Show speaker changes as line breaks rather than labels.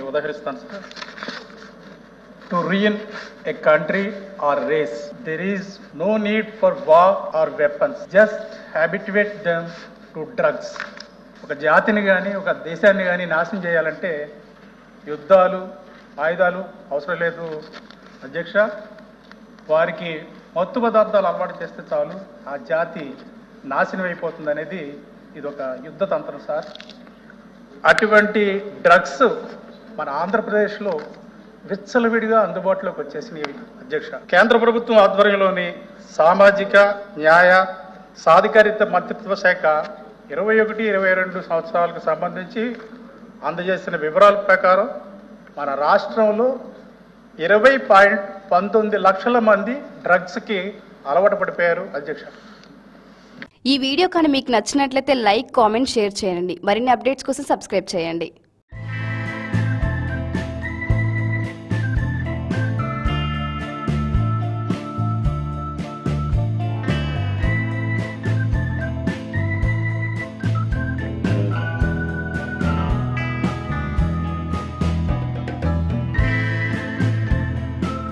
ఉదహరిస్తాను sir. To ruin a country or race, there is no need for war or weapons. Just habituate them to drugs. ఒక జాతిని కానీ ఒక దేశాన్ని కానీ నాశనం చేయాలంటే యుద్ధాలు ఆయుధాలు అవసరం లేదు అధ్యక్ష. వారికి మత్తు పదార్థాలు అలవాటు చేస్తే చాలు ఆ జాతి నాశనం అయిపోతుంది అనేది ఇది ఒక యుద్ధ తంత్రం సార్. అటువంటి డ్రగ్స్ మన ఆంధ్రప్రదేశ్లో విచ్చలవిడిగా అందుబాటులోకి వచ్చేసినవి అధ్యక్ష. కేంద్ర ప్రభుత్వం ఆధ్వర్యంలోని సామాజిక న్యాయ సాధికారిత మంత్రిత్వ శాఖ 21-22 సంవత్సరాలకు సంబంధించి అందజేసిన వివరాల ప్రకారం మన రాష్ట్రంలో 20.19 లక్షల మంది డ్రగ్స్కి అలవాటు పడిపోయారు అధ్యక్ష.
ఈ వీడియో కానీ మీకు నచ్చినట్లయితే లైక్, కామెంట్, షేర్ చేయండి. మరిన్ని అప్డేట్స్ కోసం సబ్స్క్రైబ్ చేయండి.